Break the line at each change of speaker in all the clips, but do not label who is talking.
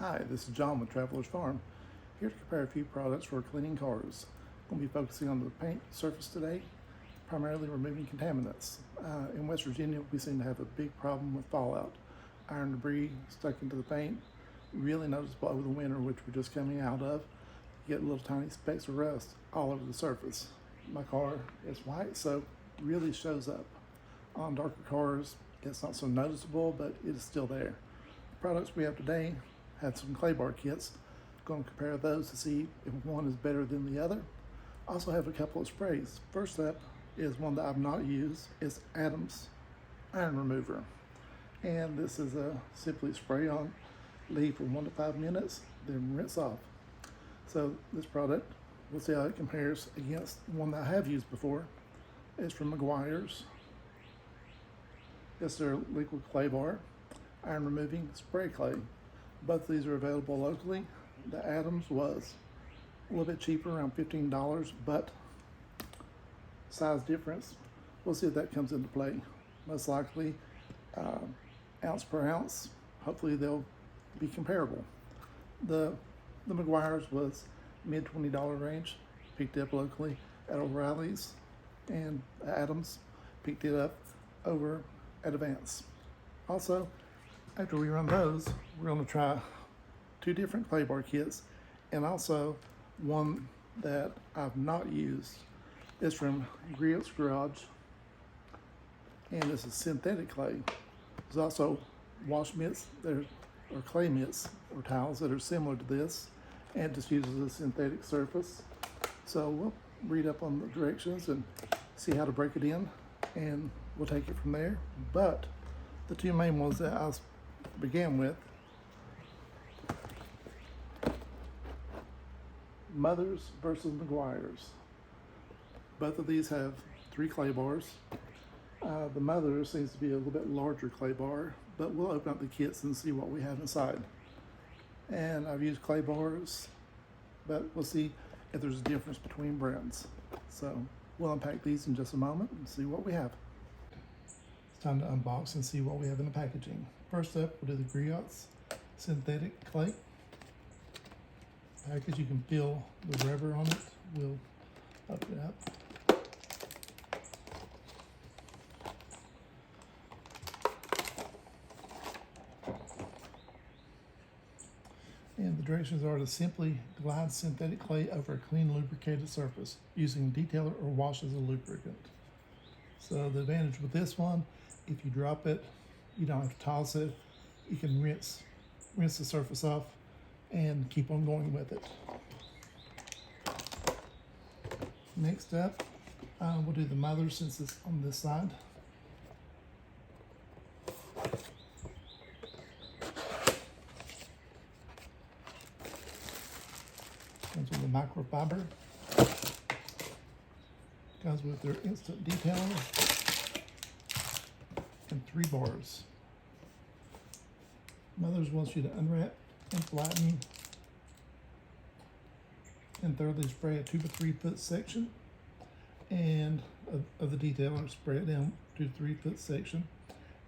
Hi, this is John with Traveler's Farm, here to compare a few products for cleaning cars. I'm going to be focusing on the paint surface today, primarily removing contaminants. In West Virginia, we seem to have a big problem with fallout. Iron debris stuck into the paint, really noticeable over the winter, which we're just coming out of. You get little tiny specks of rust all over the surface. My car is white, so it really shows up. On darker cars, it's not so noticeable, but it is still there. The products we have today have some clay bar kits. Going to compare those to see if one is better than the other. Also have a couple of sprays. First up is one that I've not used. It's Adam's Iron Remover. And this is a simply spray on, leave for 1 to 5 minutes, then rinse off. So this product, we'll see how it compares against one that I have used before. It's from Meguiar's. It's their liquid clay bar, iron removing spray clay. Both of these are available locally. The Adams was a little bit cheaper, around $15, but size difference, we'll see if that comes into play. Most likely, ounce per ounce, hopefully they'll be comparable. The Meguiar's was mid $20 range, picked up locally at O'Reilly's, and Adams picked it up over at Advance. Also, after we run those, we're going to try 2 different clay bar kits, and also one that I've not used. It's from Griot's Garage, and this is synthetic clay. There's also wash mitts or clay mitts or towels that are similar to this, and just uses a synthetic surface. So we'll read up on the directions and see how to break it in, and we'll take it from there. But the 2 main ones that I began with, Mother's versus Meguiar's. Both of these have 3 clay bars. The Mother seems to be a little bit larger clay bar, but we'll open up the kits and see what we have inside. And I've used clay bars, but we'll see if there's a difference between brands. So we'll unpack these in just a moment and see what we have. It's time to unbox and see what we have in the packaging. First up, we'll do the Griots synthetic clay package. You can feel the rubber on it. We'll open it up. And the directions are to simply glide synthetic clay over a clean lubricated surface using detailer or wash as a lubricant. So the advantage with this one, if you drop it, you don't have to toss it. You can rinse the surface off and keep on going with it. Next up, we'll do the Mother since it's on this side. Comes with a microfiber. Comes with their instant detailer and 3 bars. Mother's wants you to unwrap and flatten and thoroughly spray a 2 to 3 foot section, and of the detailer, spray it down 2 to 3 foot section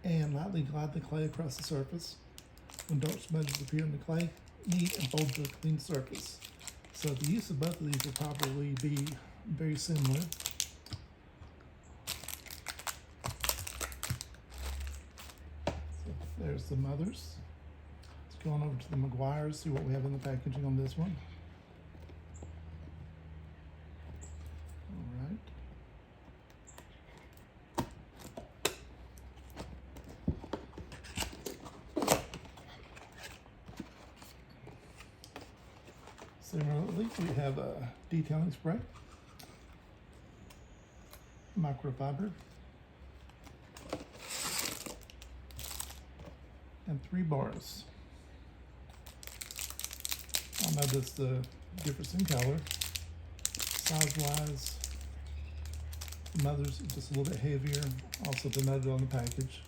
and lightly glide the clay across the surface. When dark smudges appear in the clay, knead and fold to a clean surface. So the use of both of these will probably be very similar. So there's the Mother's. Let's go on over to the Meguiar's, see what we have in the packaging on this one. All right. Similarly, we have a detailing spray, microfiber, and 3 bars. I'll notice the difference in color. Size-wise, Mother's just a little bit heavier. Also denoted on the package.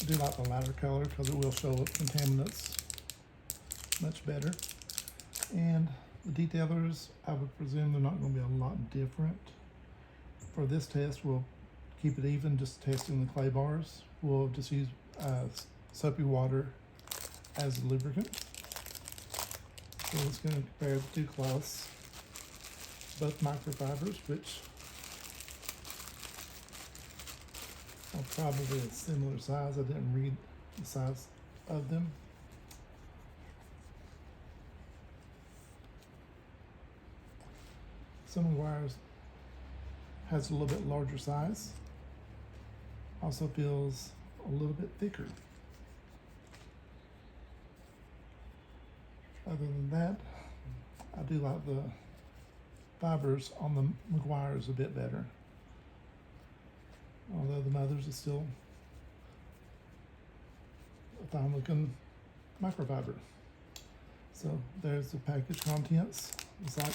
I do like the lighter color because it will show up contaminants much better. And the detailers, I would presume they're not going to be a lot different. For this test, we'll keep it even, just testing the clay bars. We'll just use soapy water as a lubricant. So it's going to compare the two cloths, both microfibers, which are probably a similar size. I didn't read the size of them. Some Meguiar's has a little bit larger size. Also feels a little bit thicker. Other than that, I do like the fibers on the Meguiar's a bit better. Although the mothers are still a fine looking microfiber. So there's the package contents. It's like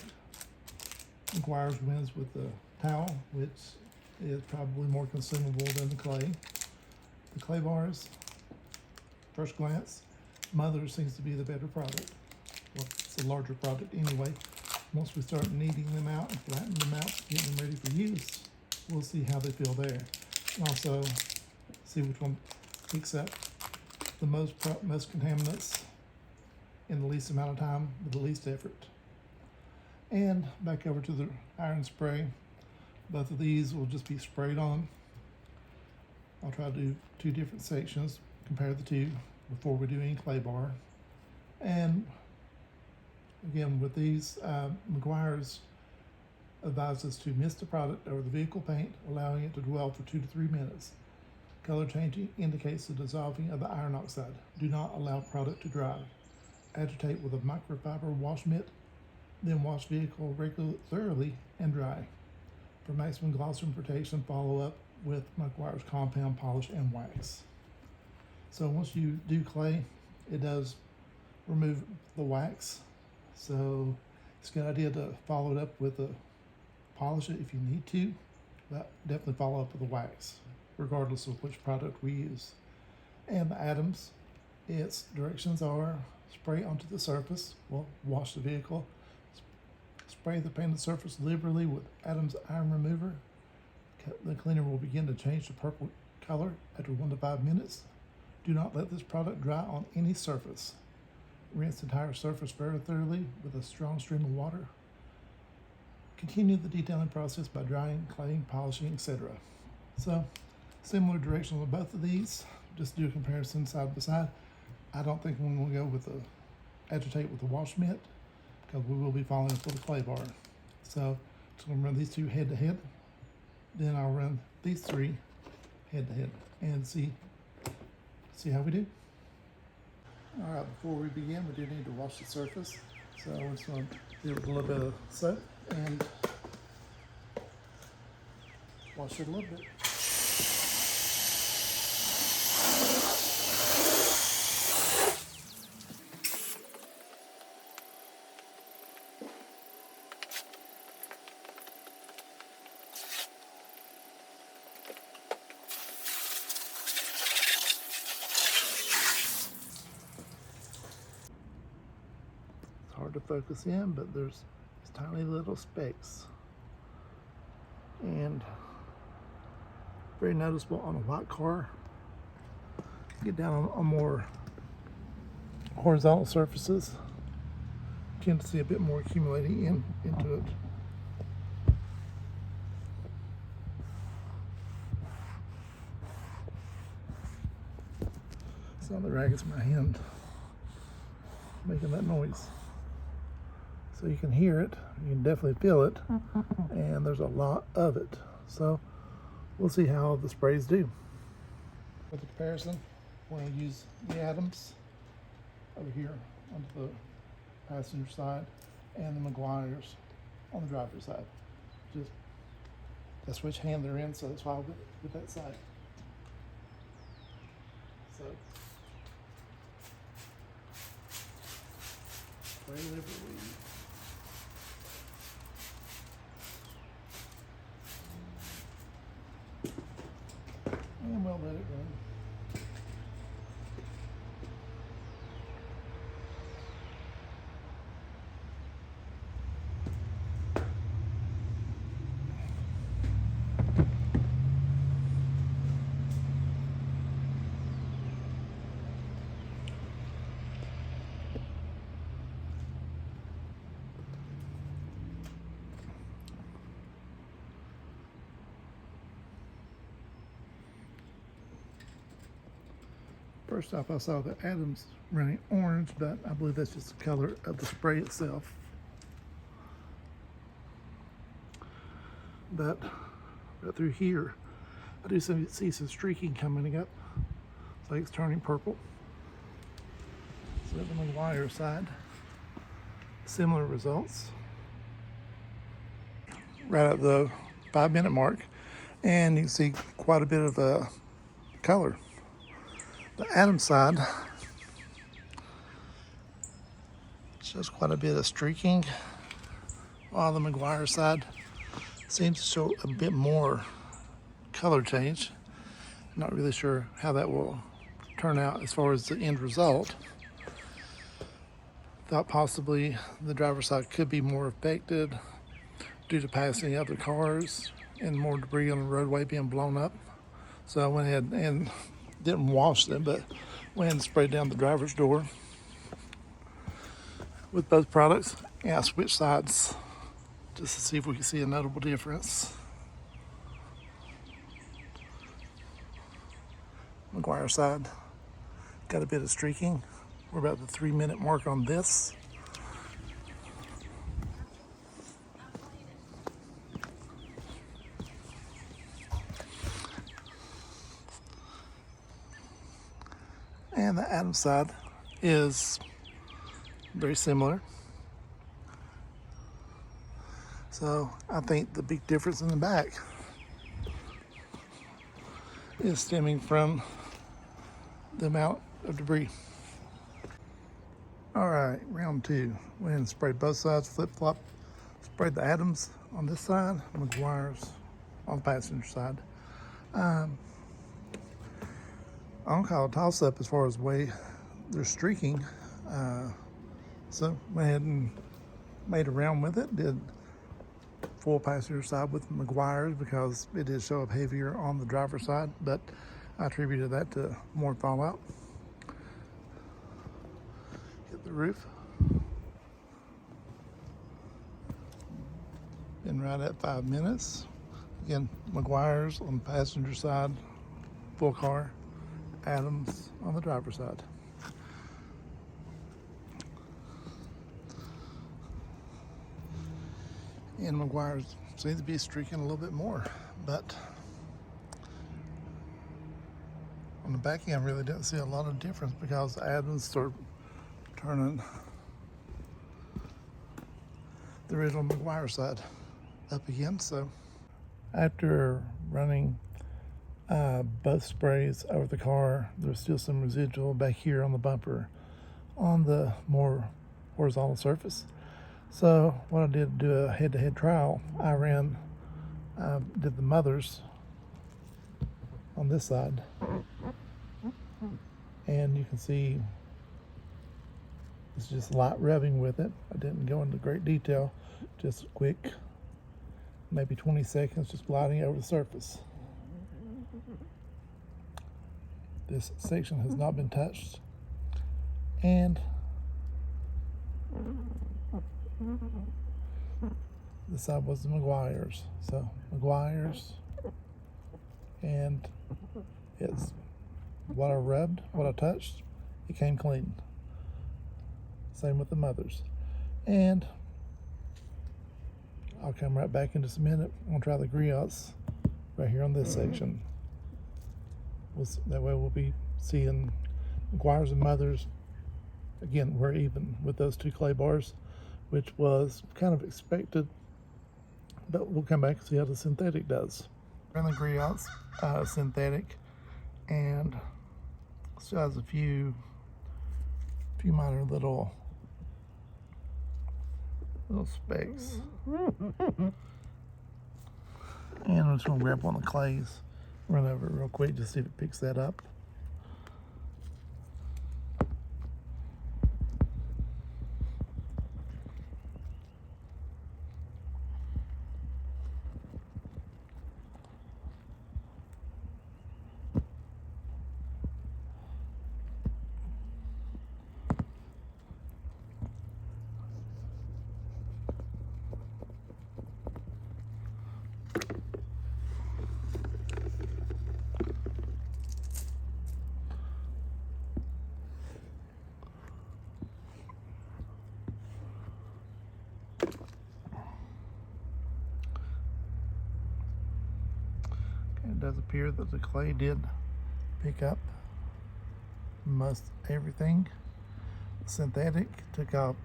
Meguiar's wins with the towel, which is probably more consumable than the clay. The clay bars, first glance, Mother seems to be the better product. Well, it's a larger product anyway. Once we start kneading them out and flattening them out, getting them ready for use, we'll see how they feel there. And also see which one picks up the most contaminants in the least amount of time with the least effort. And back over to the iron spray. Both of these will just be sprayed on. I'll try to do two different sections, compare the two before we do any clay bar. And again, with these, Meguiar's advises to mist the product over the vehicle paint, allowing it to dwell for 2 to 3 minutes. Color changing indicates the dissolving of the iron oxide. Do not allow product to dry. Agitate with a microfiber wash mitt, then wash vehicle regularly, thoroughly, and dry. For maximum gloss and protection, follow up with Meguiar's compound polish and wax. So once you do clay, it does remove the wax. So it's a good idea to follow it up with a polish it if you need to, but definitely follow up with the wax, regardless of which product we use. And the Atoms, its directions are spray onto the surface, well, wash the vehicle, spray the painted surface liberally with Atoms iron remover. The cleaner will begin to change the purple color after 1 to 5 minutes. Do not let this product dry on any surface. Rinse the entire surface very thoroughly with a strong stream of water. Continue the detailing process by drying, claying, polishing, etc. So, similar directions on both of these. Just do a comparison side by side. I don't think I'm going to go with the agitate with the wash mitt because we will be following up with a clay bar. So, just going to run these two head to head. Then I'll run these three head to head and see how we do. All right, before we begin, we do need to wash the surface. So we're just going to do it with a little bit of soap and wash it a little bit. Hard to focus in, but there's these tiny little specks, and very noticeable on a white car. Get down on more horizontal surfaces, you tend to see a bit more accumulating into it. It's on the rag, it's my hand making that noise. So you can hear it, you can definitely feel it, and there's a lot of it. So we'll see how the sprays do. For the comparison, we're going to use the Atoms over here on the passenger side and the Meguiar's on the driver's side. Just that's which hand they're in, so that's why I went with that side. So spray liberally. And we'll let it run. First off, I saw the Adams running orange, but I believe that's just the color of the spray itself. But right through here, I do see some streaking coming up. It's like it's turning purple. So the Meguiar side, similar results. Right at the 5-minute mark, and you can see quite a bit of color. The Adams side shows quite a bit of streaking, while the Meguiar side seems to show a bit more color change. Not really sure how that will turn out as far as the end result. Thought possibly the driver's side could be more affected due to passing other cars and more debris on the roadway being blown up. So I went ahead and didn't wash them, but went ahead and sprayed down the driver's door with both products, and I switched sides just to see if we could see a notable difference. Meguiar side got a bit of streaking. We're about the 3-minute mark on this. And the Adams side is very similar. So I think the big difference in the back is stemming from the amount of debris. All right, round 2. Went and sprayed both sides, flip-flop. Sprayed the Adams on this side, Meguiar's on the passenger side. I don't call it a toss-up as far as the way they're streaking. So went ahead and made a round with it. Did full passenger side with Meguiar's because it did show up heavier on the driver's side, but I attributed that to more fallout. Hit the roof. Been right at 5 minutes. Again, Meguiar's on the passenger side, full car. Adams on the driver's side. And Meguiar's seems to be streaking a little bit more, but on the back end, I really didn't see a lot of difference because Adams started turning the original Meguiar side up again. So after running both sprays over the car, there's still some residual back here on the bumper on the more horizontal surface. So what I did to do a head-to-head trial, I did the mothers on this side, and you can see it's just light rubbing with it. I didn't go into great detail, just quick, maybe 20 seconds, just gliding over the surface. This section has not been touched, and this side was the Meguiar's. So Meguiar's, and it's what I rubbed, what I touched, it came clean. Same with the mothers. And I'll come right back in just a minute. I'm gonna try the Griots right here on this section. That way we'll be seeing Meguiar's and mothers. Again, we're even with those 2 clay bars, which was kind of expected, but we'll come back and see how the synthetic does. And the Griot's synthetic, and still has a few minor little specks. And I'm just gonna grab one of the clays, run over it real quick, just see if it picks that up. does appear that the clay did pick up most everything. Synthetic took out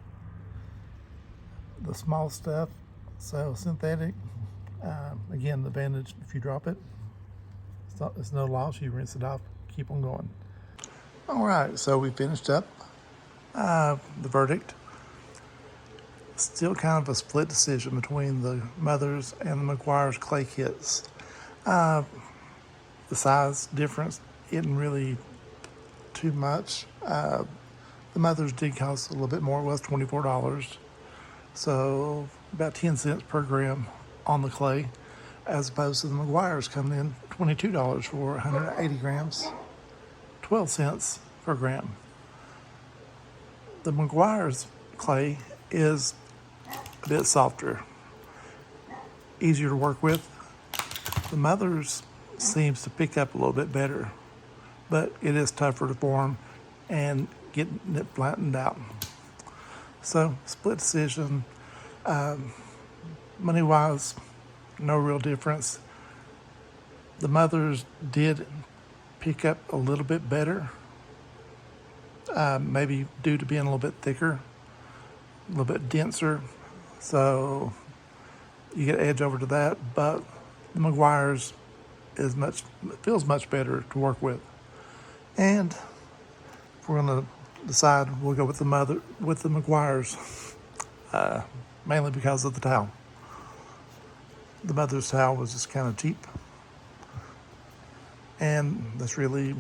the small stuff, so synthetic, again, the advantage, if you drop it, it's no loss. You rinse it off, keep on going. All right, so we finished up the verdict. Still kind of a split decision between the Mothers and the Meguiar's clay kits. The size difference isn't really too much. The Mothers did cost a little bit more. It was $24, so about 10 cents per gram on the clay, as opposed to the Meguiar's coming in $22 for 180 grams, 12 cents per gram. The Meguiar's clay is a bit softer, easier to work with. The Mother's seems to pick up a little bit better, but it is tougher to form and getting it flattened out. So, split decision. Money-wise, no real difference. The Mothers did pick up a little bit better, maybe due to being a little bit thicker, a little bit denser, so you get edge over to that. But the Meguiar's feels much better to work with. And if we're going to decide, we'll go with the Meguiar's, mainly because of the towel. The Mother's towel was just kind of cheap, and that's really,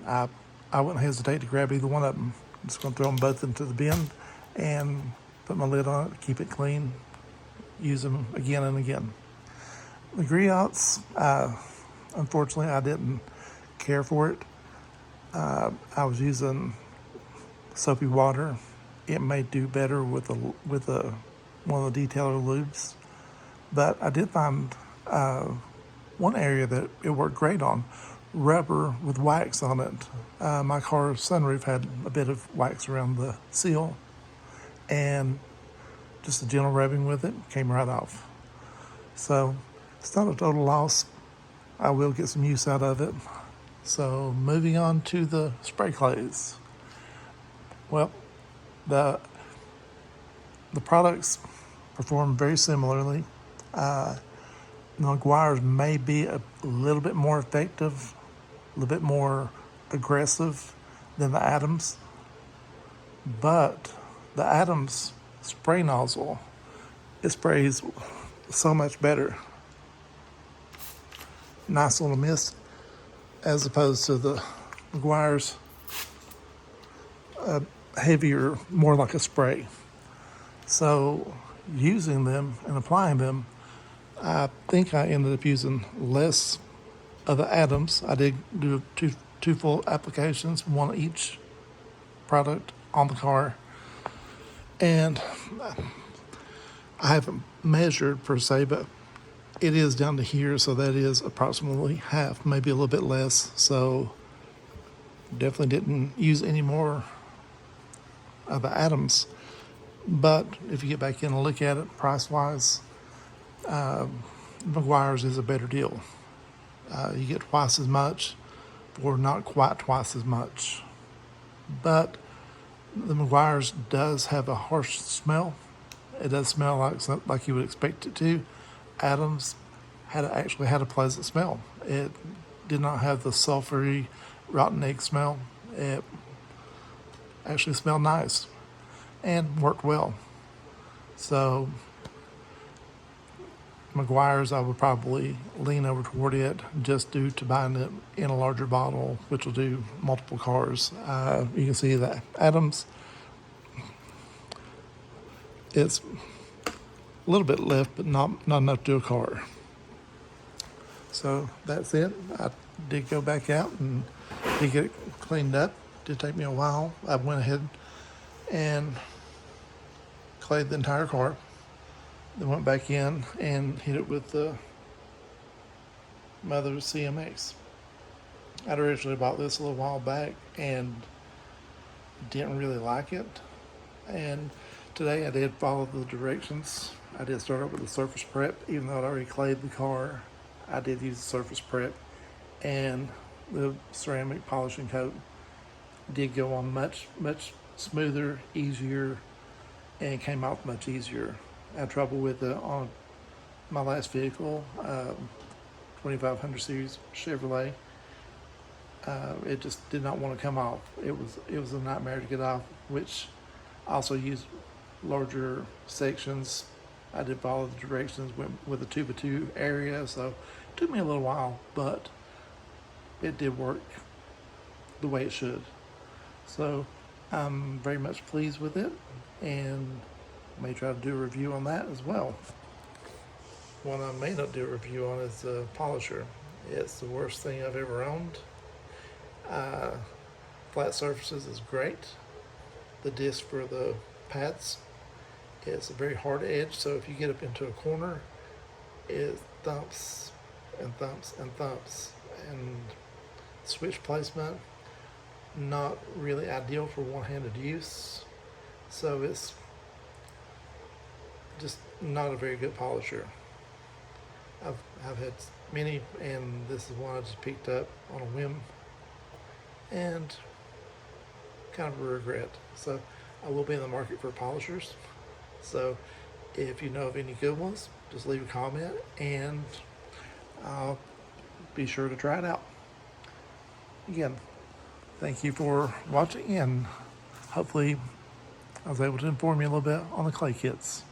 I wouldn't hesitate to grab either one of them. I'm just going to throw them both into the bin and put my lid on it, keep it clean, use them again and again. The Griots, unfortunately, I didn't care for it. I was using soapy water. It may do better with one of the detailer lubes, but I did find one area that it worked great on: rubber with wax on it. My car's sunroof had a bit of wax around the seal, and just a gentle rubbing with it came right off. So it's not a total loss. I will get some use out of it. So moving on to the spray clays. Well, the products perform very similarly. The Meguiar's may be a little bit more effective, a little bit more aggressive than the Adams, but the Adams spray nozzle, it sprays so much better. Nice little mist, as opposed to the Meguiar's heavier, more like a spray. So using them and applying them, I think I ended up using less of the Adams. I did do two full applications, one each product on the car, and I haven't measured per se, but it is down to here, so that is approximately half, maybe a little bit less. So definitely didn't use any more of the Adams. But if you get back in and look at it price-wise, Meguiar's is a better deal. You get twice as much for not quite twice as much. But the Meguiar's does have a harsh smell. It does smell like you would expect it to. Adams actually had a pleasant smell. It did not have the sulfury, rotten egg smell. It actually smelled nice and worked well. So Meguiar's, I would probably lean over toward it, just due to buying it in a larger bottle, which will do multiple cars. You can see that Adams, it's a little bit left, but not enough to do a car. So that's it. I did go back out and did get it cleaned up. Did take me a while. I went ahead and clayed the entire car. Then went back in and hit it with the Mother's CMX. I'd originally bought this a little while back and didn't really like it. And today I did follow the directions. I did start out with the surface prep, even though I'd already clayed the car. I did use the surface prep, and the ceramic polishing coat did go on much smoother, easier, and came off much easier. I had trouble with it on my last vehicle, 2500 series Chevrolet. It just did not want to come off. It was a nightmare to get off, which I also used larger sections. I did follow the directions, went with a 2x2 area, so it took me a little while, but it did work the way it should. So I'm very much pleased with it, and may try to do a review on that as well. One I may not do a review on is the polisher. It's the worst thing I've ever owned. Flat surfaces is great. The disc for the pads, it's a very hard edge, so if you get up into a corner, it thumps and thumps and thumps. And switch placement, not really ideal for one-handed use, so it's just not a very good polisher. I've had many, and this is one I just picked up on a whim, and kind of a regret. So I will be in the market for polishers. So if you know of any good ones, just leave a comment, and I'll be sure to try it out. Again, thank you for watching, and hopefully I was able to inform you a little bit on the clay kits.